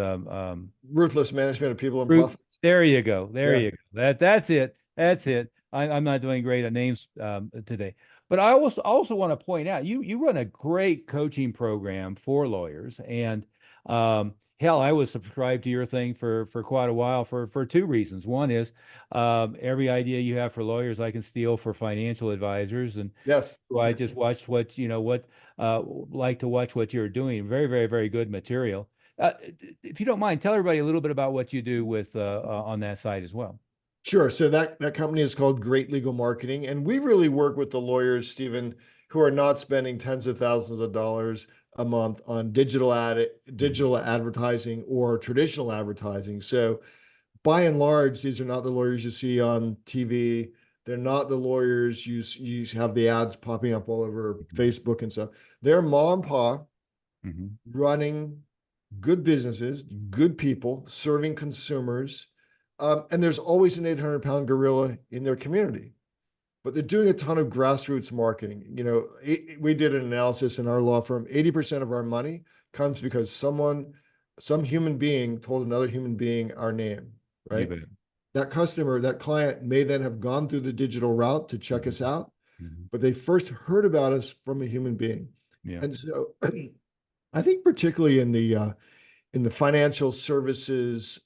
Speaker 2: Ruthless management of people and
Speaker 1: Root.
Speaker 2: profits.
Speaker 1: There you go. There
Speaker 2: Yeah.
Speaker 1: you go. That's it. That's it. I'm not doing great on names today, but I also want to point out you run a great coaching program for lawyers, and hell, I was subscribed to your thing for quite a while for 2 reasons. One is every idea you have for lawyers I can steal for financial advisors, and
Speaker 2: Yes.
Speaker 1: I just watched like to watch what you're doing. Very, very, very good material. If you don't mind, tell everybody a little bit about what you do with on that side as well.
Speaker 2: Sure. So that company is called Great Legal Marketing, and we really work with the lawyers, Stephen, who are not spending tens of thousands of dollars a month on
Speaker 1: Mhm.
Speaker 2: digital advertising or traditional advertising. So by and large, these are not the lawyers you see on TV. They're not the lawyers you have the ads popping up all over
Speaker 1: Mhm.
Speaker 2: Facebook and stuff. They're mom and pop
Speaker 1: Mhm.
Speaker 2: running good businesses, good people, serving consumers. And there's always an 800-pound gorilla in their community, but they're doing a ton of grassroots marketing. We did an analysis in our law firm. 80% of our money comes because some human being told another human being our name,
Speaker 1: You
Speaker 2: right?
Speaker 1: bet.
Speaker 2: That customer, that client may then have gone through the digital route to check
Speaker 1: Mhm.
Speaker 2: us out,
Speaker 1: Mhm.
Speaker 2: but they first heard about us from a human being.
Speaker 1: Yeah.
Speaker 2: And so I think particularly in the financial services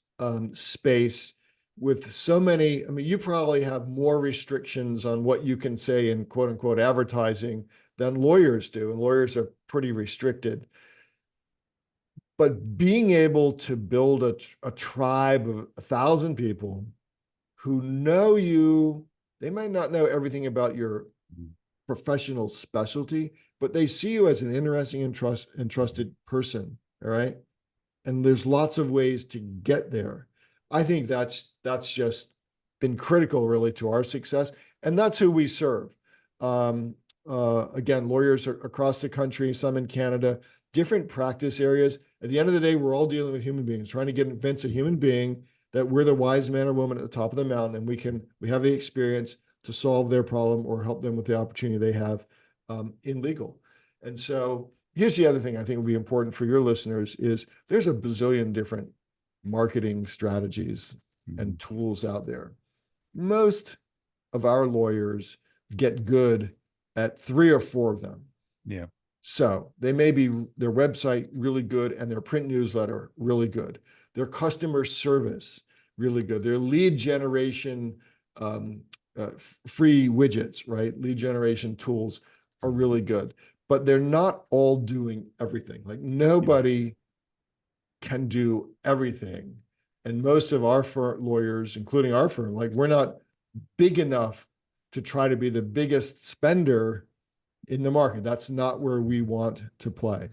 Speaker 2: space with so many, I mean, you probably have more restrictions on what you can say in quote unquote advertising than lawyers do. And lawyers are pretty restricted. But being able to build a tribe of 1,000 people who know you, they might not know everything about your
Speaker 1: Mhm.
Speaker 2: professional specialty, but they see you as an interesting and trusted person. All right. And there's lots of ways to get there. I think that's just been critical really to our success, and that's who we serve. Um, again, lawyers are across the country, some in Canada, different practice areas. At the end of the day, we're all dealing with human beings, trying to convince a human being that we're the wise man or woman at the top of the mountain, and we have the experience to solve their problem or help them with the opportunity they have in legal. And so here's the other thing I think would be important for your listeners is there's a bazillion different marketing strategies
Speaker 1: Mhm.
Speaker 2: and tools out there. Most of our lawyers get good at 3 or 4 of them.
Speaker 1: Yeah.
Speaker 2: So they may be their website really good and their print newsletter really good, their customer service really good, their lead generation um, free widgets, right? Lead generation tools are
Speaker 1: Mhm.
Speaker 2: really good, but they're not all doing everything. Like
Speaker 1: Yeah.
Speaker 2: nobody can do everything. And most of our lawyers, including our firm, like we're not big enough to try to be the biggest spender in the market. That's not where we want to play.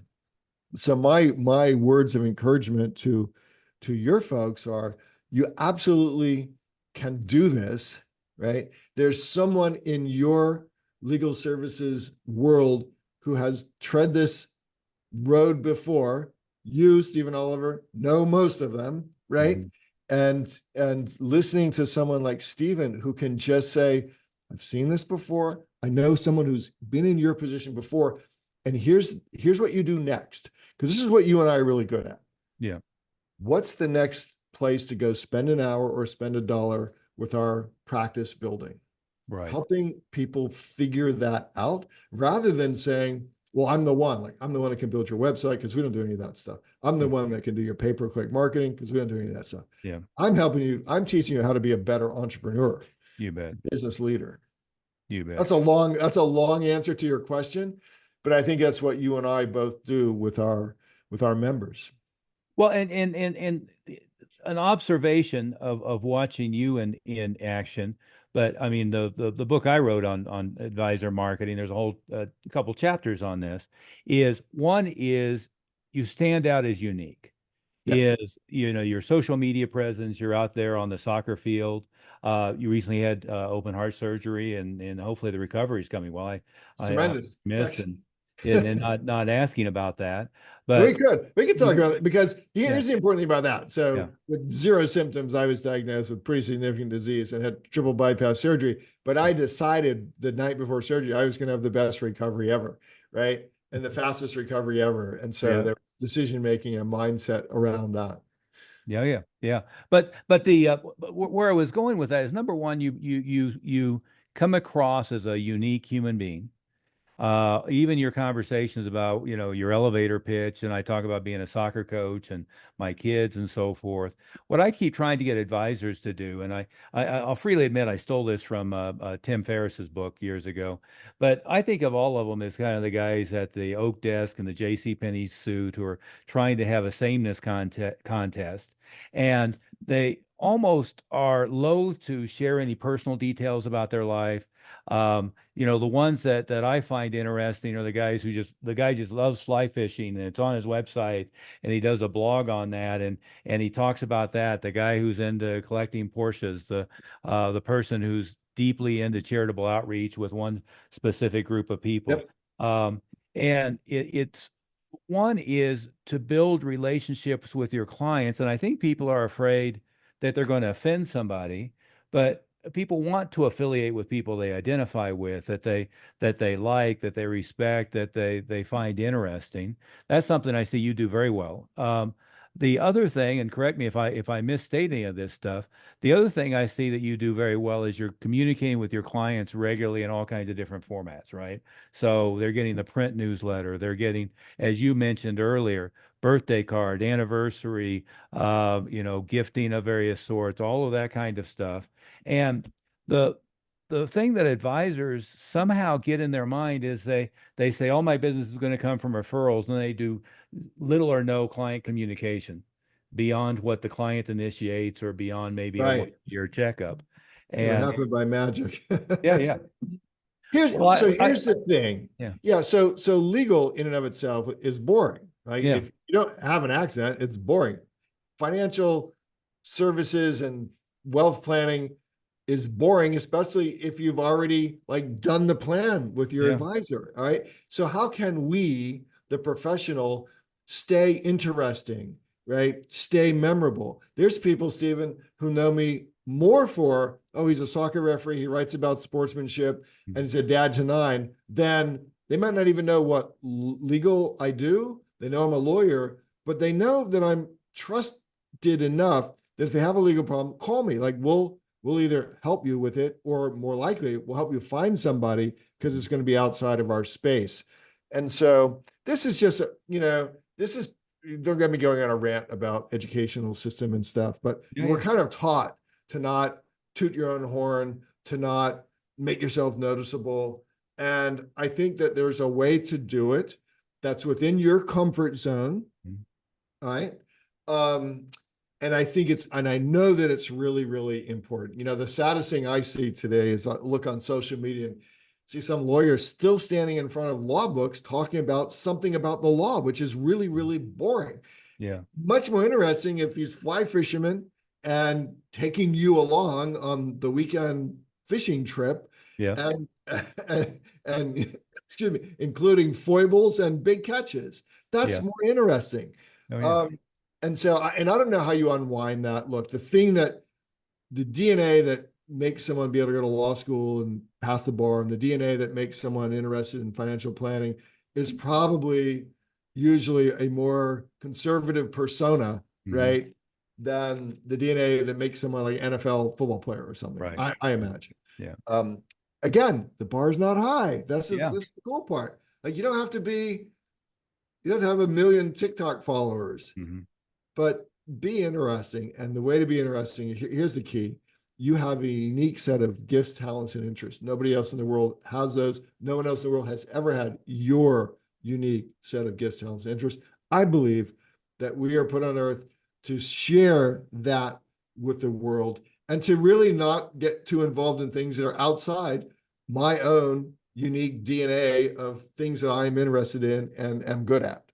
Speaker 2: So my words of encouragement to your folks are you absolutely can do this, right? There's someone in your legal services world who has tread this road before. You, Stephen Oliver, know most of them, right?
Speaker 1: Mhm.
Speaker 2: And listening to someone like Stephen who can just say, I've seen this before. I know someone who's been in your position before. And here's what you do next. Because this is what you and I are really good at.
Speaker 1: Yeah.
Speaker 2: What's the next place to go spend an hour or spend $1 with our practice building?
Speaker 1: Right.
Speaker 2: Helping people figure that out rather than saying, well, I'm the one, like I'm the one that can build your website because we don't do any of that stuff. I'm the
Speaker 1: Yeah.
Speaker 2: one that can do your pay-per-click marketing because we don't do any of that stuff.
Speaker 1: Yeah.
Speaker 2: I'm helping you, I'm teaching you how to be a better entrepreneur.
Speaker 1: You bet.
Speaker 2: business leader.
Speaker 1: You bet.
Speaker 2: That's a long answer to your question, but I think that's what you and I both do with our members.
Speaker 1: Well, and an observation of watching you in action. But I mean, the book I wrote on advisor marketing, there's a whole couple chapters on this. Is one is you stand out as unique.
Speaker 2: Yeah,
Speaker 1: Is your social media presence. You're out there on the soccer field. You recently had open heart surgery, and hopefully the recovery is coming. Well,
Speaker 2: it's
Speaker 1: I
Speaker 2: tremendous.
Speaker 1: missed
Speaker 2: Actually.
Speaker 1: and not asking about that,
Speaker 2: We
Speaker 1: but
Speaker 2: could talk
Speaker 1: you
Speaker 2: about it because
Speaker 1: yeah.
Speaker 2: here's the important thing about that.
Speaker 1: Yeah.
Speaker 2: So with zero symptoms, I was diagnosed with pretty significant disease and had triple bypass surgery. But I decided the night before surgery, I was going to have the best recovery ever, right? And the fastest recovery ever. And so
Speaker 1: Yeah.
Speaker 2: there was decision making and mindset around that.
Speaker 1: Yeah. But the where I was going with that is number one, you come across as a unique human being. Even your conversations about, your elevator pitch, and I talk about being a soccer coach and my kids and so forth. What I keep trying to get advisors to do, and I'll freely admit I stole this from Tim Ferriss's book years ago, but I think of all of them as kind of the guys at the oak desk and the J.C. Penney suit who are trying to have a sameness contest, and they almost are loath to share any personal details about their life. The ones that I find interesting are the guy just loves fly fishing, and it's on his website, and he does a blog on that, and he talks about that. The guy who's into collecting Porsches, the person who's deeply into charitable outreach with one specific group of people.
Speaker 2: Yep.
Speaker 1: And it's one is to build relationships with your clients, and I think people are afraid that they're going to offend somebody, but people want to affiliate with people they identify with, that they like, that they respect, that they find interesting. That's something I see you do very well. The other thing, and correct me if I misstate any of this stuff, the other thing I see that you do very well is you're communicating with your clients regularly in all kinds of different formats, right? So they're getting the print newsletter, they're getting, as you mentioned earlier, birthday card, anniversary, gifting of various sorts, all of that kind of stuff. And the the thing that advisors somehow get in their mind is they say, "Oh, my business is going to come from referrals," and they do little or no client communication beyond what the client initiates or beyond maybe a
Speaker 2: Right.
Speaker 1: one-year checkup.
Speaker 2: It's going to
Speaker 1: And
Speaker 2: happen by magic.
Speaker 1: yeah. Well,
Speaker 2: Here's the thing.
Speaker 1: yeah,
Speaker 2: Yeah, so legal in and of itself is boring. Like
Speaker 1: yeah,
Speaker 2: if you don't have an accident, it's boring. Financial services and wealth planning is boring, especially if you've already like done the plan with your
Speaker 1: yeah,
Speaker 2: advisor. All right. So how can we, the professional, stay interesting, right? Stay memorable. There's people, Stephen, who know me more for, oh, he's a soccer referee, he writes about sportsmanship, and he's a dad to nine, then they might not even know what legal I do. They know I'm a lawyer, but they know that I'm trusted enough that if they have a legal problem, call me. Like we'll either help you with it, or more likely we'll help you find somebody because it's going to be outside of our space. And so this is just, this is, don't get me going on a rant about educational system and stuff, but we're kind of taught to not toot your own horn, to not make yourself noticeable. And I think that there's a way to do it that's within your comfort zone. All right. And I think and I know that it's really, really important. The saddest thing I see today is I look on social media and see some lawyers still standing in front of law books talking about something about the law, which is really, really boring.
Speaker 1: yeah,
Speaker 2: Much more interesting if he's fly fisherman and taking you along on the weekend fishing trip,
Speaker 1: yeah,
Speaker 2: and excuse me, including foibles and big catches. That's
Speaker 1: yeah.
Speaker 2: more interesting.
Speaker 1: Oh, yeah.
Speaker 2: And so, and I don't know how you unwind that. Look, the DNA that makes someone be able to go to law school and pass the bar, and the DNA that makes someone interested in financial planning is probably usually a more conservative persona, right? Than the DNA that makes someone like an NFL football player or something.
Speaker 1: Right.
Speaker 2: I imagine.
Speaker 1: Yeah.
Speaker 2: Again, the bar's not high. That's
Speaker 1: Yeah.
Speaker 2: the cool part. Like you don't have to have a million TikTok followers, but be interesting. And the way to be interesting, here's the key, you have a unique set of gifts, talents, and interests. Nobody else in the world has those. No one else in the world has ever had your unique set of gifts, talents, and interests. I believe that we are put on earth to share that with the world and to really not get too involved in things that are outside my own unique DNA of things that I'm interested in and am good at.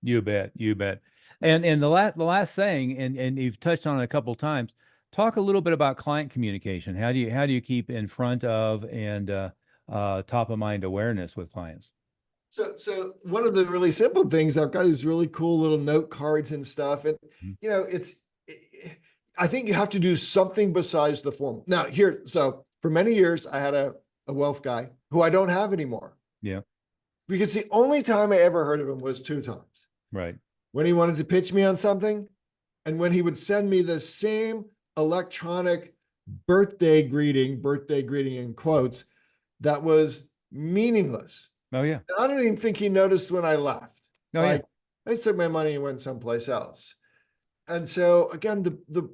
Speaker 1: You bet, you bet. And the last thing, and you've touched on it a couple times. Talk a little bit about client communication. How do you keep in front of and top of mind awareness with clients?
Speaker 2: So one of the really simple things, I've got these really cool little note cards and stuff. And,
Speaker 1: Mhm.
Speaker 2: I think you have to do something besides the formal. Now, so for many years, I had a wealth guy who I don't have anymore
Speaker 1: Yeah,
Speaker 2: because the only time I ever heard of him was two times
Speaker 1: right.
Speaker 2: when he wanted to pitch me on something and when he would send me the same electronic birthday greeting in quotes that was meaningless.
Speaker 1: Oh yeah.
Speaker 2: And I don't even think he noticed when I left.
Speaker 1: Oh yeah.
Speaker 2: Like I just took my money and went someplace else. And so again, the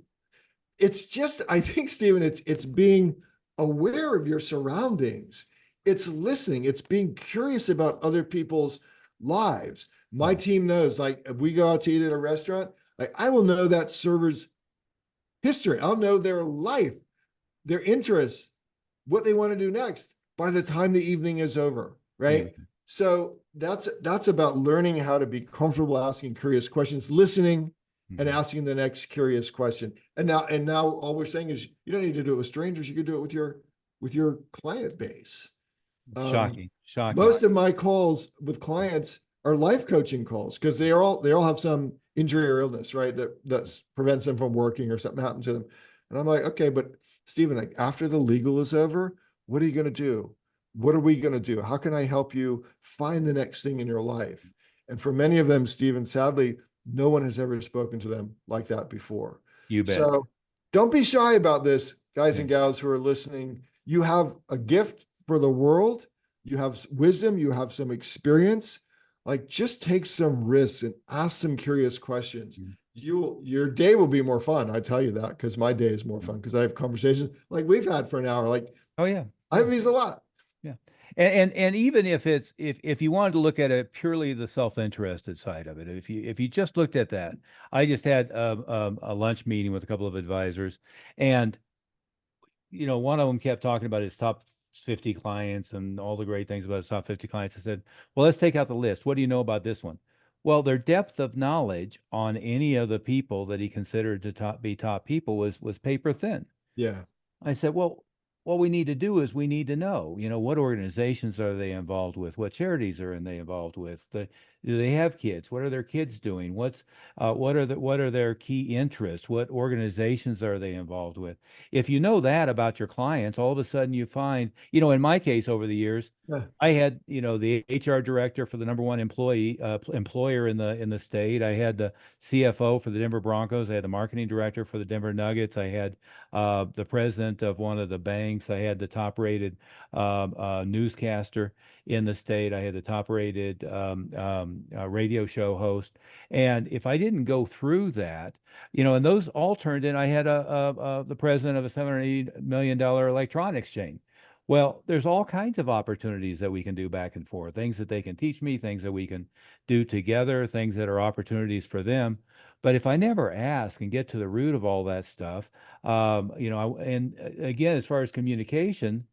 Speaker 2: it's just, I think, Stephen, it's being aware of your surroundings. It's listening. It's being curious about other people's lives. My
Speaker 1: Yeah.
Speaker 2: team knows, like, if we go out to eat at a restaurant, like I will know that server's history. I'll know their life, their interests, what they want to do next by the time the evening is over,
Speaker 1: You.
Speaker 2: right? So that's about learning how to be comfortable asking curious questions, listening and
Speaker 1: Mhm.
Speaker 2: asking the next curious question. And now all we're saying is you don't need to do it with strangers. You can do it with your client base. Um,
Speaker 1: Shocking. Shocking.
Speaker 2: Most of my calls with clients are life coaching calls because they all have some injury or illness, right? That prevents them from working or something happened to them. And I'm like, okay, but Stephen, like after the legal is over, what are you going to do? What are we going to do? How can I help you find the next thing in your life? And for many of them, Stephen, sadly, no one has ever spoken to them like that before.
Speaker 1: You bet.
Speaker 2: So don't be shy about this, guys
Speaker 1: Yeah.
Speaker 2: and gals who are listening. You have a gift for the world. You have wisdom. You have some experience. Like just take some risks and ask some curious questions.
Speaker 1: Mhm.
Speaker 2: Your day will be more fun. I tell you that because my day is more fun because I have conversations like we've had for an hour. Like
Speaker 1: Oh yeah.
Speaker 2: I
Speaker 1: Yeah.
Speaker 2: have these a lot.
Speaker 1: Yeah. And even if it's if you wanted to look at it purely the self-interested side of it, if you just looked at that, I just had a lunch meeting with a couple of advisors, and one of them kept talking about his top 50 clients and all the great things about his top 50 clients. I said, well, let's take out the list. What do you know about this one? Well, their depth of knowledge on any of the people that he considered to be top people was paper thin.
Speaker 2: Yeah.
Speaker 1: I said, well, what we need to do is we need to know, what organizations are they involved with? What charities are they involved with? Do they have kids? What are their kids doing? What are their key interests? What organizations are they involved with? If you know that about your clients, all of a sudden you find, in my case over the years,
Speaker 2: Yeah.
Speaker 1: I had, the HR director for the number one employer in the state. I had the CFO for the Denver Broncos. I had the marketing director for the Denver Nuggets. I had the president of one of the banks. I had the top-rated newscaster in the state. I had the top-rated radio show host. And if I didn't go through that, and those all turned in, I had the president of a $780 million electronics chain. Well, there's all kinds of opportunities that we can do back and forth, things that they can teach me, things that we can do together, things that are opportunities for them. But if I never ask and get to the root of all that stuff, and again, as far as communication,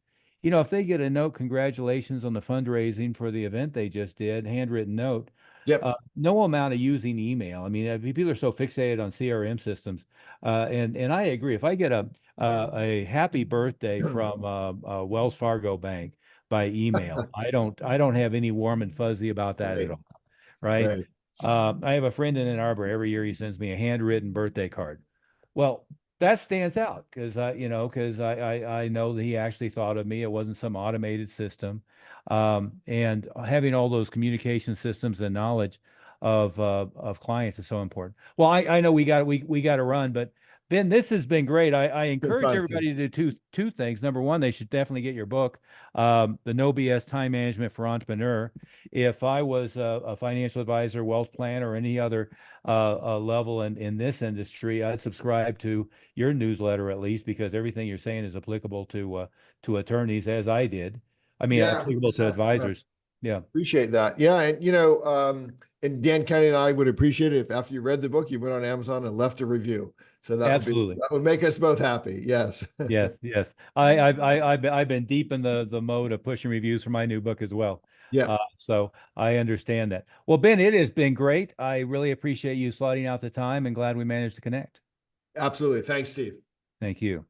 Speaker 1: if they get a note, congratulations on the fundraising for the event they just did, handwritten note,
Speaker 2: Yep.
Speaker 1: no amount of using email. I mean, people are so fixated on CRM systems, and I agree. If I get a happy birthday from Wells Fargo Bank by email, I don't have any warm and fuzzy about that at
Speaker 2: Right.
Speaker 1: all, right?
Speaker 2: Right.
Speaker 1: I have a friend in Ann Arbor. Every year he sends me a handwritten birthday card. Well, that stands out because I know that he actually thought of me. It wasn't some automated system, and having all those communication systems and knowledge of clients is so important. Well, I know we got to run, but Ben, this has been great. I
Speaker 2: Good
Speaker 1: encourage
Speaker 2: time, Steve.
Speaker 1: everybody to do two things. Number one, they should definitely get your book, The No BS Time Management for Entrepreneur. If I was a financial advisor, wealth planner, or any other level in this industry, I'd subscribe to your newsletter at least, because everything you're saying is applicable to attorneys, as I did. I mean,
Speaker 2: Yeah,
Speaker 1: applicable to
Speaker 2: Seth,
Speaker 1: advisors. Yeah,
Speaker 2: appreciate that. Yeah, and and Dan Kenny and I would appreciate it if after you read the book, you went on Amazon and left a review. So
Speaker 1: absolutely.
Speaker 2: that would make us both happy. Yes.
Speaker 1: Yes, yes. I've been deep in the mode of pushing reviews for my new book as well.
Speaker 2: Yeah,
Speaker 1: So I understand that. Well, Ben, it has been great. I really appreciate you slotting out the time and glad we managed to connect.
Speaker 2: absolutely. Thanks, Steve.
Speaker 1: Thank you.